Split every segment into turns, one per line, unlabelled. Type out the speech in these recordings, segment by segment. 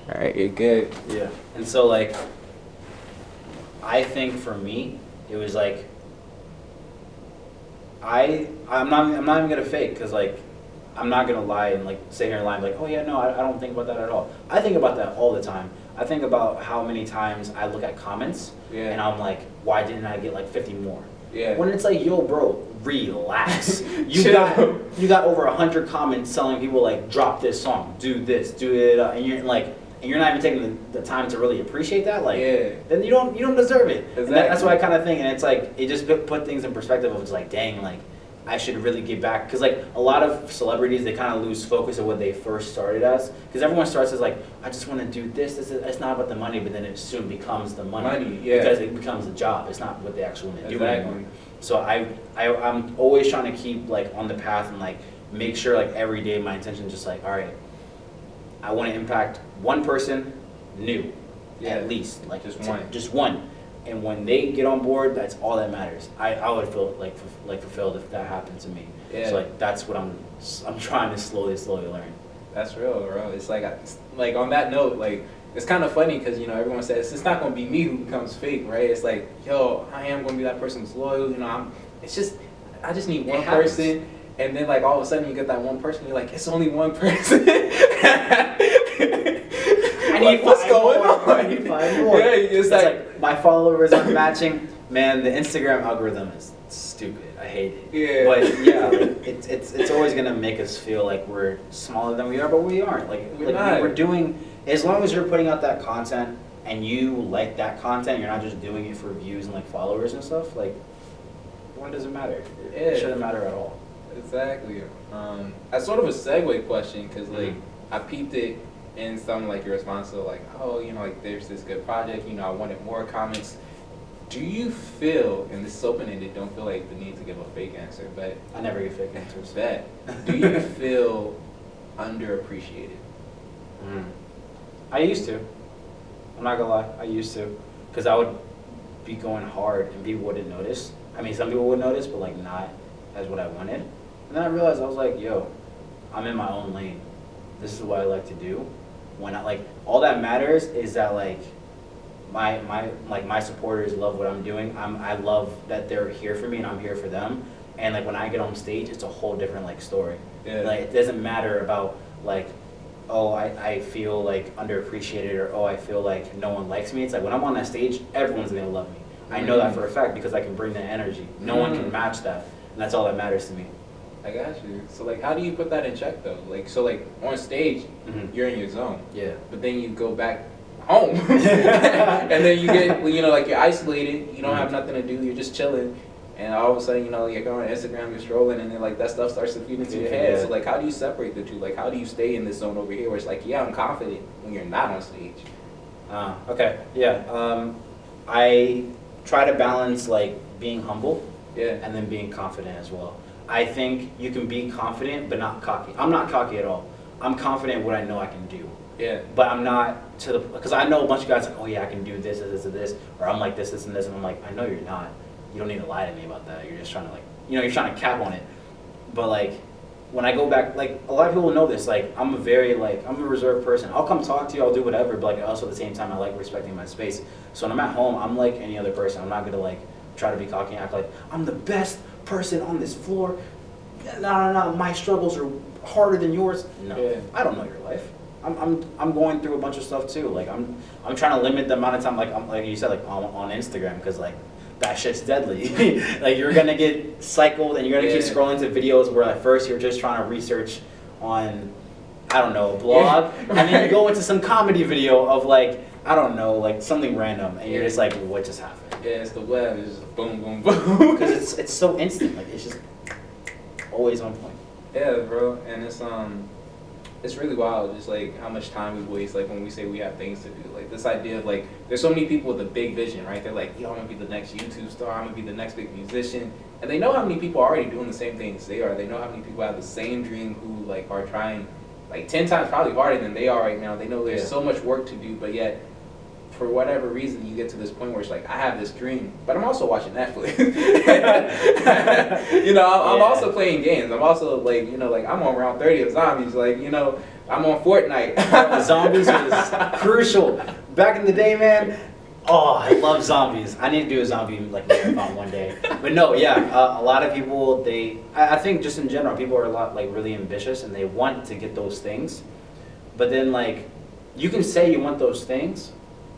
All right, you're good.
Yeah. And so like, I think for me, it was like, I'm not even gonna fake, because like, I'm not gonna lie and like sit here and lie and be like, oh yeah, no, I don't think about that at all. I think about that all the time. I think about how many times I look at comments and I'm like, why didn't I get like 50 more?
Yeah.
When it's like, yo, bro, relax. You
Chill.
got over 100 comments telling people like, drop this song, do this, do it, and you're like, and you're not even taking the time to really appreciate that. Like,
Yeah.
then you don't deserve it.
Exactly.
And that's what I kind of think. And it's like, it just put things in perspective of just like, dang, like, I should really give back. Because like a lot of celebrities, they kind of lose focus of what they first started as. Because everyone starts as like, I just want to do this. It's not about the money, but then it soon becomes the money.
Yeah.
Because it becomes a job. It's not what they actually want to do
Exactly.
anymore. So I'm always trying to keep like on the path and like make sure like every day my intention is just like, all right, I want to impact one person new, at least, like just one. And when they get on board, that's all that matters. I would feel like fulfilled if that happened to me.
Yeah.
So like that's what I'm trying to slowly learn.
That's real, bro. It's like on that note, like it's kind of funny because everyone says it's not gonna be me who becomes fake, right? It's like, yo, I am gonna be that person who's loyal. It's just I just need one person, and then like all of a sudden you get that one person, you're like, it's only one person.
I need
what's going on?
I need 5 more.
Yeah, it's
like my followers aren't matching. Man, the Instagram algorithm is stupid. I hate it.
Yeah.
But yeah, like, it's always gonna make us feel like we're smaller than we are, but we aren't. We're doing, as long as you're putting out that content and you like that content, you're not just doing it for views and like followers and stuff. Like, why does it matter? It shouldn't matter at all.
Exactly. As sort of a segue question, because like I peeped it in some like your response to like, oh, like there's this good project, I wanted more comments. Do you feel, and this is open-ended, don't feel like the need to give a fake answer, but
I never give fake answers.
Do you feel underappreciated?
I used to. I'm not gonna lie, I used to, because I would be going hard and people wouldn't notice. I mean, some people would notice, but like not as what I wanted. And then I realized I was like, yo, I'm in my own lane. This is what I like to do. When I like, all that matters is that like my supporters love what I'm doing. I love that they're here for me and I'm here for them. And like when I get on stage, it's a whole different like story.
Yeah.
Like it doesn't matter about like, oh, I feel like underappreciated, or oh, I feel like no one likes me. It's like when I'm on that stage, everyone's gonna love me. I know that for a fact because I can bring that energy. No one can match that, and that's all that matters to me.
I got you. So like, how do you put that in check though? Like, so like on stage, you're in your zone.
Yeah.
But then you go back home, and then you get, like you're isolated. You don't have nothing to do. You're just chilling, and all of a sudden, you're going on Instagram, you're scrolling, and then like that stuff starts to feed into your head. So like, how do you separate the two? Like, how do you stay in this zone over here where it's like, yeah, I'm confident when you're not on stage?
Okay. Yeah. I try to balance like being humble.
Yeah.
And then being confident as well. I think you can be confident but not cocky. I'm not cocky at all. I'm confident in what I know I can do.
Yeah.
But I'm not because I know a bunch of guys like, oh yeah, I can do this, this, and this, or I'm like this, and this, and I'm like, I know you're not. You don't need to lie to me about that. You're just trying to like, you're trying to cap on it. But like, when I go back, like a lot of people know this, like I'm a reserved person. I'll come talk to you, I'll do whatever, but like also at the same time I like respecting my space. So when I'm at home, I'm like any other person. I'm not gonna like try to be cocky and act like I'm the best person on this floor. No, my struggles are harder than yours. No, yeah. I don't know your life. I'm going through a bunch of stuff too. Like I'm trying to limit the amount of time, like like you said, like on Instagram, because like that shit's deadly. Like you're gonna get cycled and you're gonna keep scrolling to videos where at first you're just trying to research on, I don't know, a blog, and then you go into some comedy video of like, I don't know, like something random, and you're just like, what just happened?
Yeah, it's the web. It's just boom, boom, boom.
Because it's so instant. Like it's just always on point.
Yeah, bro, and it's really wild, just like how much time we waste, like when we say we have things to do. Like this idea of like, there's so many people with a big vision, right? They're like, yo, I'm gonna be the next YouTube star, I'm gonna be the next big musician. And they know how many people are already doing the same things they are. They know how many people have the same dream who like are trying like 10 times probably harder than they are right now. They know there's so much work to do, but yet for whatever reason, you get to this point where it's like, I have this dream, but I'm also watching Netflix. You know, I'm also playing games. I'm also like, you know, like I'm on round 30 of zombies. Like, you know, I'm on Fortnite.
The zombies was crucial. Back in the day, man. Oh, I love zombies. I need to do a zombie like marathon one day. But no, yeah, a lot of people, I think just in general, people are a lot like really ambitious and they want to get those things. But then like, you can say you want those things,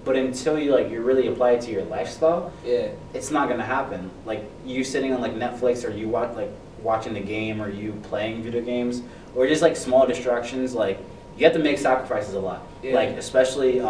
but until you really apply it to your lifestyle,
Yeah.
it's not gonna happen. Like you sitting on like Netflix, or you watching the game, or you playing video games, or just like small distractions. Like you have to make sacrifices a lot.
Yeah.
Like especially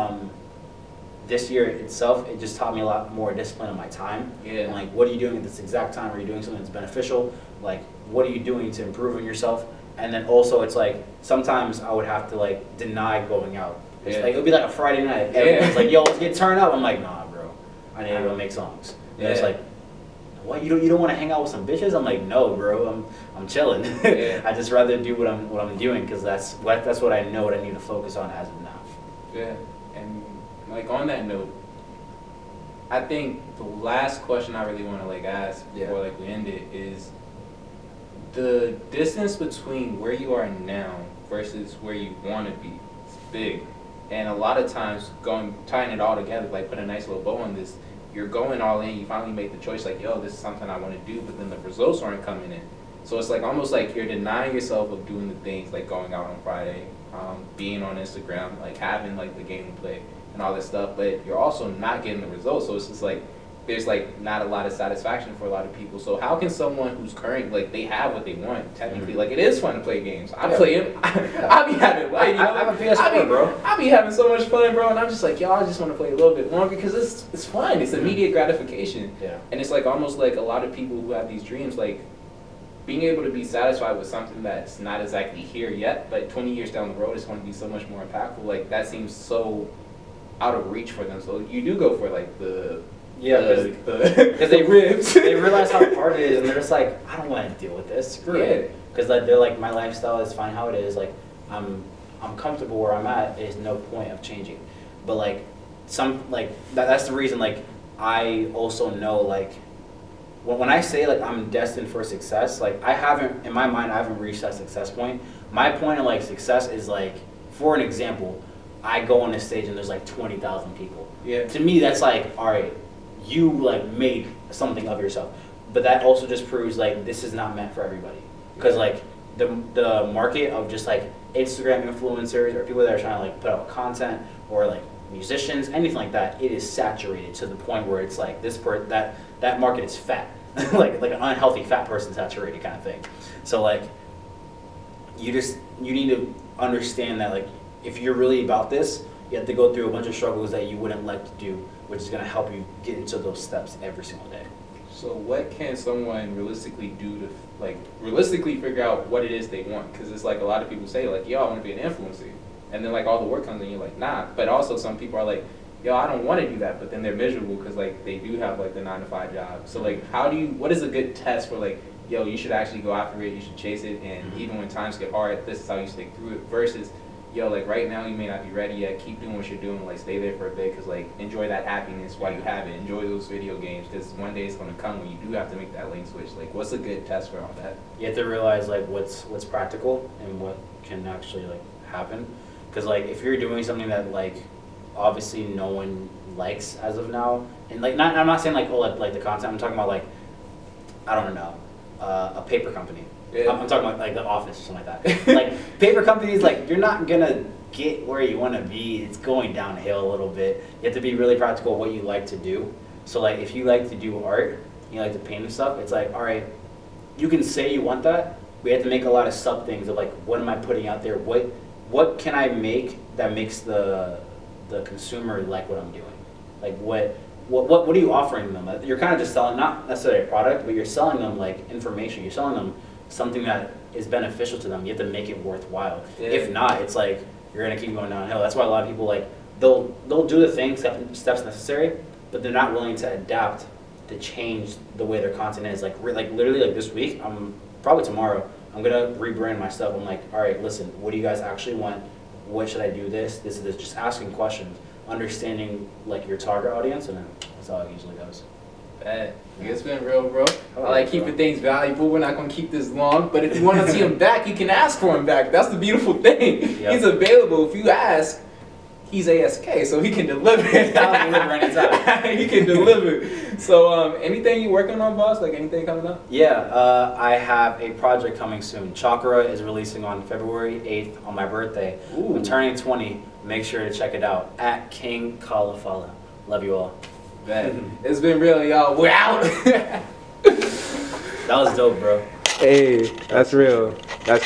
this year itself, it just taught me a lot more discipline in my time.
Yeah.
And, like, what are you doing at this exact time? Are you doing something that's beneficial? Like, what are you doing to improve on yourself? And then also, it's like sometimes I would have to like deny going out. It's
Yeah.
like it would be like a Friday night.
Yeah.
Everyone's like, "Yo, let's get turned up." I'm like, "Nah, bro. I need to go make songs." And it's
Yeah.
like, "What? You don't want to hang out with some bitches?" I'm like, "No, bro. I'm chilling.
Yeah.
I just rather do what I'm doing because that's what I know what I need to focus on as of now."
Yeah. And like on that note, I think the last question I really want to like ask before like we end it is the distance between where you are now versus where you want to be. It's big, and a lot of times tying it all together, like put a nice little bow on this. You're going all in. You finally make the choice, like, yo, this is something I want to do, but then the results aren't coming in. So it's like almost like you're denying yourself of doing the things like going out on Friday, being on Instagram, like having like the gameplay and all this stuff, but you're also not getting the results. So it's just like there's like not a lot of satisfaction for a lot of people. So how can someone who's current, like they have what they want technically, like it is fun to play games. I play them. I be having like, you know,
I have a PS4, bro.
I be having so much fun, bro, and I'm just like, yo, I just want to play a little bit longer because it's fun. It's immediate gratification.
Yeah.
And it's like almost like a lot of people who have these dreams, like being able to be satisfied with something that's not exactly here yet, but 20 years down the road it's going to be so much more impactful. Like that seems so out of reach for them. So you do go for like the
because they
ribs.
They realize how hard it is, and they're just like, I don't want to deal with this. Screw it. Because like, they're like, my lifestyle is fine how it is. Like I'm comfortable where I'm at. There's no point of changing. But like that's the reason. Like I also know like when I say like I'm destined for success, like I haven't in my mind I haven't reached that success point. My point of like success is like, for an example, I go on a stage and there's like 20,000 people.
Yeah.
To me, that's like, all right, you like made something of yourself. But that also just proves like this is not meant for everybody. Because like the market of just like Instagram influencers or people that are trying to like put out content, or like musicians, anything like that, it is saturated to the point where it's like that market is fat. like an unhealthy fat person saturated kind of thing. So like you need to understand that like if you're really about this, you have to go through a bunch of struggles that you wouldn't like to do, which is going to help you get into those steps every single day.
So what can someone realistically do to realistically figure out what it is they want? Because it's like a lot of people say like, yo, I want to be an influencer, and then like all the work comes and you're like, nah. But also some people are like, yo, I don't want to do that, but then they're miserable because like they do have like the 9-to-5 job. So like what is a good test for like, yo, you should actually go after it, you should chase it, and even when times get hard, this is how you stick through it, versus yo, like right now you may not be ready yet, keep doing what you're doing, like stay there for a bit, because like enjoy that happiness while you have it, enjoy those video games, because one day it's going to come when you do have to make that lane switch. Like what's a good test for all that?
You have to realize like what's practical and what can actually like happen, because like if you're doing something that like obviously no one likes as of now, and like I'm not saying like, oh, like the content, I'm talking about like, I don't know, a paper company.
Yeah.
I'm talking about like The Office or something like that. Like paper companies, like you're not gonna get where you want to be. It's going downhill a little bit. You have to be really practical what you like to do. So like if you like to do art, you like to paint and stuff, it's like, all right, you can say you want that, but you have to make a lot of sub things of like, what am I putting out there? What can I make that makes the consumer like what I'm doing? Like what are you offering them? You're kind of just selling, not necessarily a product, but you're selling them like information. You're selling them something that is beneficial to them. You have to make it worthwhile.
Yeah.
If not, it's like you're gonna keep going downhill. That's why a lot of people like they'll do the things, steps necessary, but they're not willing to adapt to change the way their content is. Like literally like this week, probably tomorrow, I'm gonna rebrand my stuff. I'm like, all right, listen, what do you guys actually want? What should I do? This, just asking questions understanding like your target audience, and then that's how it usually goes.
Bet. It's been real, bro. I
Oh,
like
bro.
keeping things valuable. We're not gonna keep this long, but if you want to see him back, you can ask for him back. That's the beautiful thing.
Yep.
He's available. If you ask, he's ASK, so he can deliver.
I'll deliver anytime.
He can deliver. So, anything you working on, boss? Like anything coming up?
Yeah, I have a project coming soon. Chakra is releasing on February 8th on my birthday.
Ooh.
I'm turning 20. Make sure to check it out at King Kalafala. Love you all.
Bet. It's been real, y'all. We're out.
That was dope, bro.
Hey, that's real.